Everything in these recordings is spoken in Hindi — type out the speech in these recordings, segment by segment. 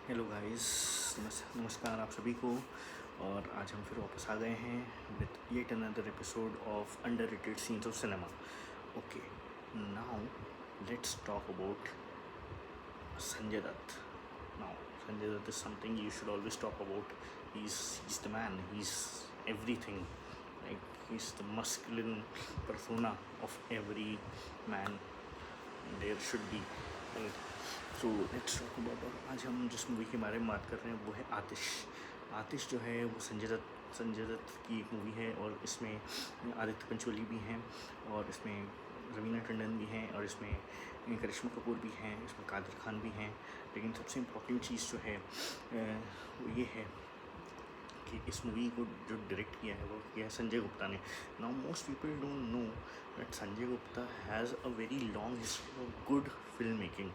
हेलो गाइस, नमस्कार आप सभी को। और आज हम फिर वापस आ गए हैं with yet another episode of underrated scenes of cinema. Okay, now let's talk about Sanjay Dutt. Now Sanjay Dutt is something you should always talk about. He's the man. He's everything. Like he's the masculine persona of every man there should be. Right? So let's talk about. और आज हम जिस मूवी के बारे में बात कर रहे हैं वो है आतिश। आतिश जो है वो संजय दत्त की एक मूवी है और इसमें आदित्य पंचोली भी हैं और इसमें रवीना टंडन भी हैं और इसमें करिश्मा कपूर भी हैं, इसमें कादर खान भी हैं। लेकिन सबसे इम्पोर्टेंट चीज़ जो है वो ये है कि इस मूवी को जो डायरेक्ट किया है वो किया है संजय गुप्ता ने। Now most people don't know that Sanjay Gupta has a very long history of good film making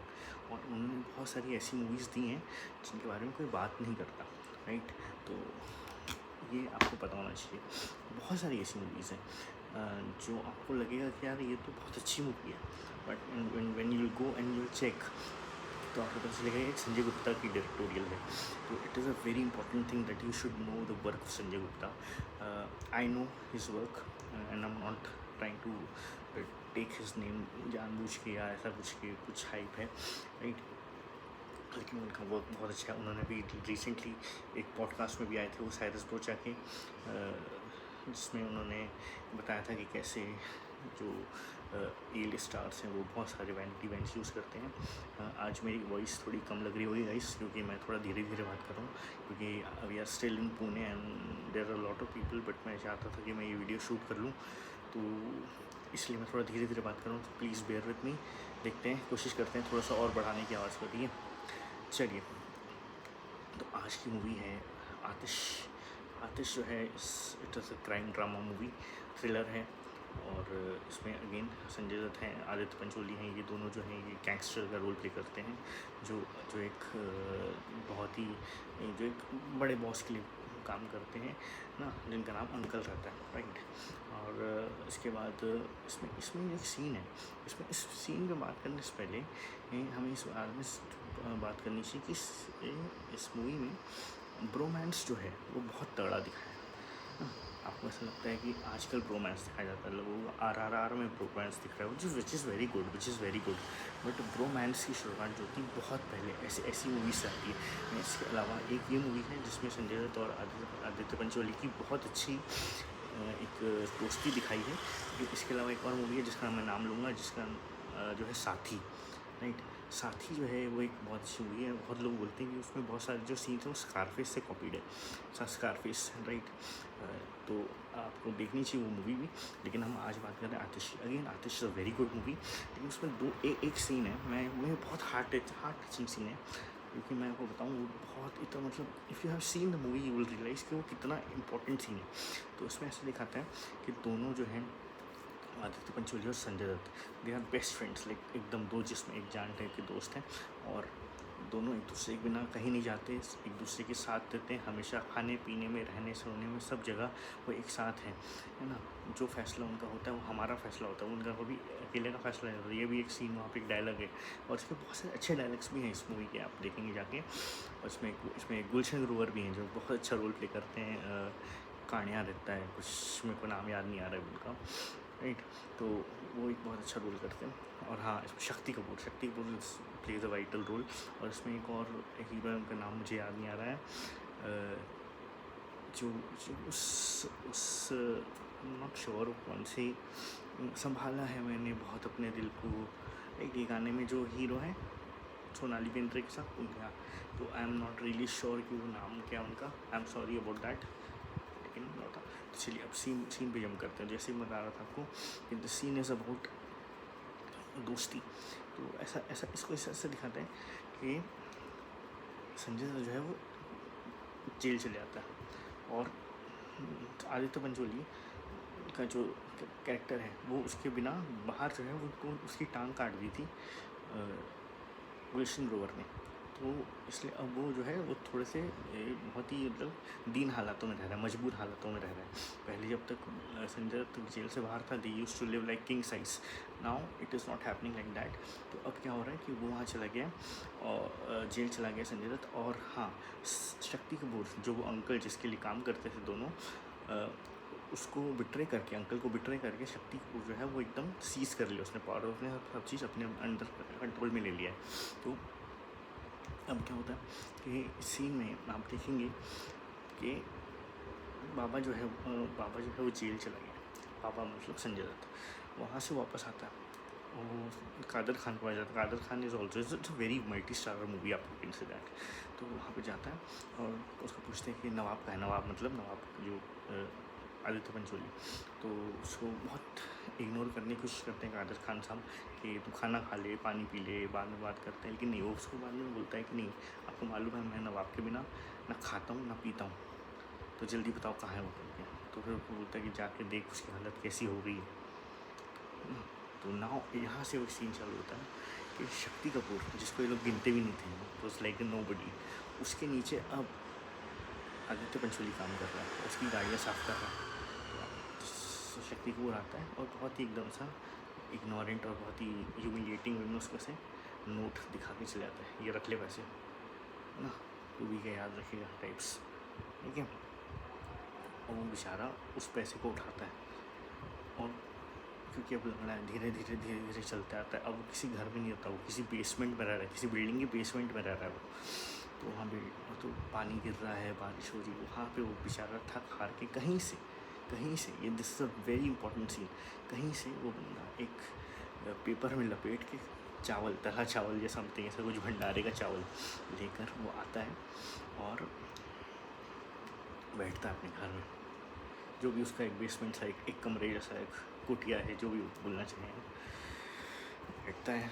और उन्होंने बहुत सारी ऐसी मूवीज़ दी हैं जिनके बारे में कोई बात नहीं करता। राइट, तो ये आपको पता होना चाहिए। बहुत सारी ऐसी मूवीज़ हैं जो आपको लगेगा कि यार ये तो बहुत अच्छी मूवी है, but when you go and you check तो आपको पता चलेगा एक संजय गुप्ता की डायरेक्टोरियल है। तो it is a very important thing that you should know the work of Sanjay Gupta. I know his work and I am not trying to take his name जानबूझ के या ऐसा कुछ हाइप है, राइट। लेकिन उनका वर्क बहुत अच्छा है। उन्होंने भी रिसेंटली एक पॉडकास्ट में भी आए थे वो साइरस ब्रोचा के, जिसमें उन्होंने बताया था कि कैसे जो एल स्टार्स हैं वो बहुत सारे वैनिटी वैन्स यूज़ करते हैं। आज मेरी वॉइस थोड़ी कम लग रही होगी गाइस, क्योंकि मैं थोड़ा धीरे धीरे बात कर रहा हूँ, क्योंकि we are still in Pune and there are lot of people, but मैं चाहता था कि मैं ये वीडियो शूट कर लूँ, तो इसलिए मैं थोड़ा धीरे धीरे बात कर रहा हूँ। तो प्लीज़ बेयर विथ मी। देखते हैं, कोशिश करते हैं थोड़ा सा और बढ़ाने की आवाज़ को, ठीक है। चलिए, तो आज की मूवी है आतिश। आतिश जो है it is a crime drama movie, thriller है। और इसमें अगेन संजय दत्त हैं, आदित्य पंचोली हैं, ये दोनों जो हैं ये गैंगस्टर का रोल प्ले करते हैं, जो जो एक बहुत ही जो एक बड़े बॉस के लिए काम करते हैं ना, जिनका नाम अंकल रहता है, राइट। और इसके बाद इसमें इसमें एक सीन है, इसमें इस सीन पे बात करने से पहले हमें इस बारे में बात करनी चाहिए कि इस मूवी में ब्रोमांस जो है वो बहुत तगड़ा दिखाया है। आपको ऐसा लगता है कि आजकल ब्रोमांस दिखाया जाता है, लोगों को RRR में ब्रोमांस दिख रहा है, which is very good, but bromance की शुरुआत जो थी बहुत पहले ऐसी मूवीज से आती है। इसके अलावा एक ये मूवी है जिसमें संजय दत्त और आदित्य पंचोली की बहुत अच्छी एक दोस्ती दिखाई है। इसके अलावा एक और मूवी है जिसका मैं नाम लूँगा, जिसका जो है साथी, राइट। साथी जो है वो एक बहुत अच्छी मूवी है। बहुत लोग बोलते हैं कि उसमें बहुत सारे जो सीन्स हैं वो स्कारफेस से कॉपीड है, स्कारफेस, राइट। तो आपको देखनी चाहिए वो मूवी भी। लेकिन हम आज बात कर रहे हैं Aatish. Again Aatish is a very good movie, लेकिन उसमें एक सीन है, मैं बहुत हार्ट टचिंग सीन है, क्योंकि मैं आपको बताऊँ वो बहुत इतना, मतलब if you have seen the movie you will realise कि वो कितना इंपॉर्टेंट सीन है। तो उसमें ऐसा दिखाता है कि दोनों जो हैं आदित्य पंचोली और Sanjay Dutt, they are best friends, like एकदम दो जिसमें एक जान टाइप के दोस्त हैं, और दोनों एक दूसरे के बिना कहीं नहीं जाते, एक दूसरे के साथ देते हैं हमेशा, खाने पीने में, रहने सोने में, सब जगह वो एक साथ हैं, है ना। जो फैसला उनका होता है वो हमारा फैसला होता है, उनका कभी अकेले का फैसला नहीं होता। ये भी एक सीन, वहाँ पे एक डायलॉग है, और इसके बहुत सारे अच्छे डायलॉग्स भी हैं इस मूवी के, आप देखेंगे जाके। और इसमें गुलशन ग्रोवर भी हैं जो बहुत अच्छा रोल प्ले करते हैं। कान्या रहता है कुछ, मेरे को नाम याद नहीं आ रहा है उनका, राइट। तो वो एक बहुत अच्छा रोल करते हैं। और हाँ, इसमें Shakti Kapoor plays a vital role. और इसमें एक और हीरो है, उनका नाम मुझे याद नहीं आ रहा है, जो जो उस नॉट श्योर कौन से संभाला है मैंने बहुत अपने दिल को, एक ये गाने में जो हीरो हैं सोनाली बेंद्रे के साथ, उनका। तो आई एम नॉट रियली श्योर कि वो नाम क्या उनका, I am sorry about that, लेकिन होता। तो चलिए अब सीन पे जम करते हैं। जैसे मैं बता रहा था आपको कि द सीन इज़ अबाउट दोस्ती। तो ऐसा इसको ऐसे दिखाते हैं कि संजय दत्त जो है वो जेल चले जाता है, और आदित्य पंचोली का जो कैरेक्टर है वो उसके बिना बाहर जो है वो उसकी टांग काट दी थी गुलशन ग्रोवर ने, तो इसलिए अब वो जो है वो थोड़े से बहुत ही मतलब दीन हालातों में रह रहा है, मजबूर हालातों में रह रहा है। पहले जब तक संजय दत्त जेल से बाहर था, they used to live like king size. Now it is not happening like that. तो अब क्या हो रहा है कि वो वहाँ चला गया और जेल चला गया संजय दत्त। और हाँ, शक्ति कपूर जो वो अंकल जिसके लिए काम करते थे दोनों, उसको बिट्रे करके, अंकल को बिट्रे करके शक्ति कपूर जो है वो एकदम सीज कर लिया उसने पावर, उसने सब चीज़ अपने अंदर कंट्रोल में ले लिया है। तो अब क्या होता है कि इस सीन में आप देखेंगे कि बाबा जो है वो जेल चला गया। बाबा मतलब संजय दत्त वहाँ से वापस आता है, वो कादर खान को आ जाता है। Kader Khan is also it's a very multi starrer movie, आप कैन से दैट। तो वहाँ पे जाता है और उसको पूछते हैं कि नवाब का है, नवाब मतलब नवाब जो आदित्य पंचोली। तो उसको बहुत इग्नोर करने की कोशिश करते हैं कादर खान साहब कि तू खाना खा ले, पानी पी ले, बाद में बात करते हैं। लेकिन नहीं, वो उसको बाद में बोलता है कि नहीं, आपको मालूम है मैं नवाब के बिना ना खाता हूँ ना पीता हूँ, तो जल्दी बताओ कहाँ है वो करके। तो फिर वो बोलता है कि जाके देख उसकी हालत कैसी हो गई है। तो नाउ यहाँ से वो सीन चालू होता है कि शक्ति कपूर, जिसको ये लोग गिनते भी नहीं थे, तो उस लाइक नोबडी, उसके नीचे अब आदित्य पंचोली काम कर रहा है, उसकी गाड़ियाँ साफ कर रहा है। तो शक्ति कपूर आता है और बहुत ही एकदम सा इग्नोरेंट और बहुत ही ह्यूमिलिएटिंग वे में उसको से नोट दिखा के चले जाता है, ये रख ले पैसे ना, तू भी क्या याद रखेगा टाइप्स, ठीक है। और वो बेचारा उस पैसे को उठाता है और क्योंकि अब लग रहा है धीरे धीरे चलते आता है। अब वो किसी घर में नहीं रहता, वो किसी बेसमेंट में रह रहा है, किसी बिल्डिंग के बेसमेंट में रह रहा है वो। तो वहाँ पे तो पानी गिर रहा है, बारिश हो रही है, वहाँ पे वो बेचारा थक हार के कहीं से ये this is a very important scene, कहीं से वो बंदा एक पेपर में लपेट के चावल, तला चावल या समथिंग ऐसा कुछ भंडारे का चावल लेकर वो आता है और बैठता है अपने घर में, जो भी उसका एक बेसमेंट सा एक कमरे जैसा एक कुटिया है, जो भी बोलना चाहिए। बैठता है,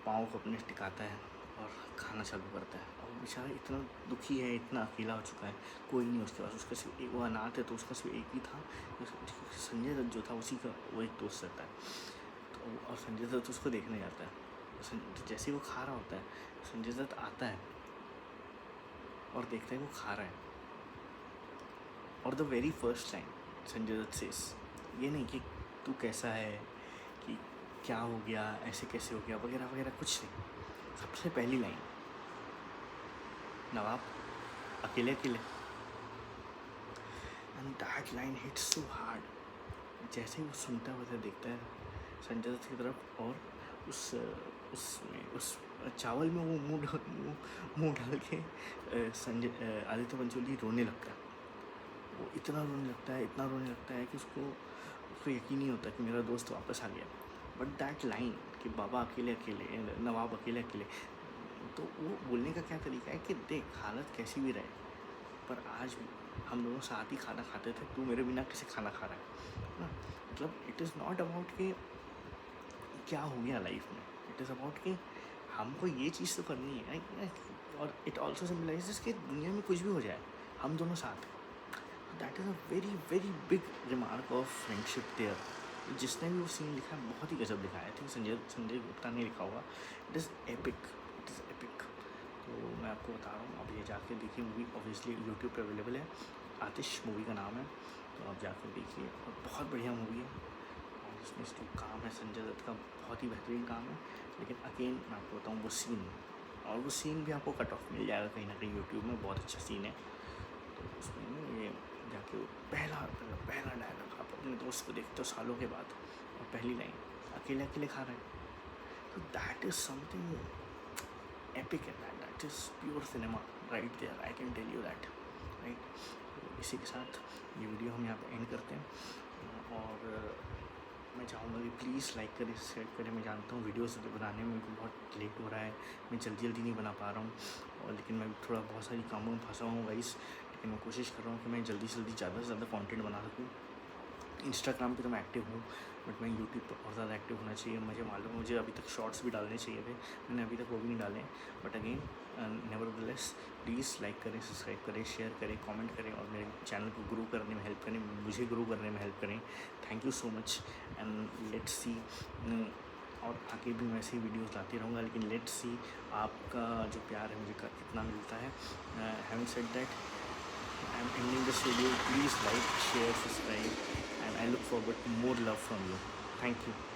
पाँव को अपने टिकाता है और खाना चालू करता है। और बेचारा इतना दुखी है, इतना अकेला हो चुका है, कोई नहीं उसके पास, उसका सिर्फ एक, वो अनाथ है तो उसका सिर्फ एक ही था, संजय दत्त जो था उसी का वो एक दोस्त रहता है। तो और संजय दत्त उसको देखने जाता है। जैसे ही वो खा रहा होता है, संजय दत्त आता है और देखता है वो खा रहा है। और the very first time Sanjay Dutt says, ये नहीं कि तू कैसा है, कि क्या हो गया, ऐसे कैसे हो गया वगैरह वगैरह, कुछ नहीं। सबसे पहली लाइन, नवाब अकेले अकेले, and that line hits so hard. जैसे ही वो सुनता है वैसे देखता है संजय दत्त की तरफ और उस चावल में वो मुँह डाल के संजय आदित्य पंचोली रोने लगता है। वो इतना रोने लगता है कि उसको यकीन नहीं होता कि मेरा दोस्त वापस आ गया। बट दैट लाइन कि बाबा अकेले अकेले, नवाब अकेले अकेले, तो वो बोलने का क्या तरीका है कि देख हालत कैसी भी रहे, पर आज हम दोनों साथ ही खाना खाते थे, तू मेरे बिना कैसे खाना खा रहा है ना। मतलब इट इज़ नॉट अबाउट कि क्या हो गया लाइफ में, इट इज़ अबाउट कि हमको ये चीज़ तो करनी है। और इट ऑल्सो सिम्बलाइजेस कि दुनिया में कुछ भी हो जाए हम दोनों साथ हैं। That is a very very big remark of friendship there. जिसने भी वो सीन लिखा है बहुत ही गजब लिखा है। आई थिंक संजय गुप्ता ने लिखा होगा। It is epic. तो मैं आपको बता रहा हूँ, अब ये जाके देखिए मूवी, ऑब्वियसली यूट्यूब पे अवेलेबल है, आतिश मूवी का नाम है, तो आप जाकर देखिए। और बहुत बढ़िया मूवी है और उसमें जो काम है संजय दत्त का बहुत ही बेहतरीन काम है। लेकिन अगेन मैं आपको बताऊँ वो सीन भी आपको कट ऑफ मिल जाएगा कहीं ना कहीं यूट्यूब में, बहुत अच्छा सीन है। तो उसमें ये जाके पहला डायलॉग आप अपने दोस्त को देखते हो सालों के बाद, और पहली लाइन अकेले अकेले खा रहे हैं, तो दैट इज़ समथिंग एपिक है, that is pure cinema right there, I can tell you that, right. इसी के साथ ये वीडियो हम यहाँ पे एंड करते हैं और मैं चाहूँगा कि प्लीज़ लाइक करें, शेयर करें। मैं जानता हूँ वीडियोस बनाने में मेरे को बहुत लेट हो रहा है, मैं जल्दी नहीं बना पा रहा हूँ, और लेकिन मैं थोड़ा बहुत सारी कामों में फंसा हूँ गाइस। लेकिन मैं कोशिश कर रहा हूँ कि मैं जल्दी से ज़्यादा कंटेंट बना सकूँ। इंस्टाग्राम पे तो मैं एक्टिव हूँ, बट मैं यूट्यूब पर और ज़्यादा एक्टिव होना चाहिए। मुझे मालूम है मुझे अभी तक शॉर्ट्स भी डालने चाहिए थे, मैंने अभी तक वो भी नहीं डाले। But again nevertheless please like करें, सब्सक्राइब करें, शेयर करें, कमेंट करें और मेरे चैनल को ग्रो करने में हेल्प करें, मुझे ग्रो करने में हेल्प करें। Thank you so much and let's see और आगे भी मैं ऐसी वीडियोस लाती रहूँगा, लेकिन लेट्स सी आपका जो प्यार है मुझे कितना मिलता है. Having said that, I am ending this video. Please like, share, subscribe, and I look forward to more love from you. Thank you.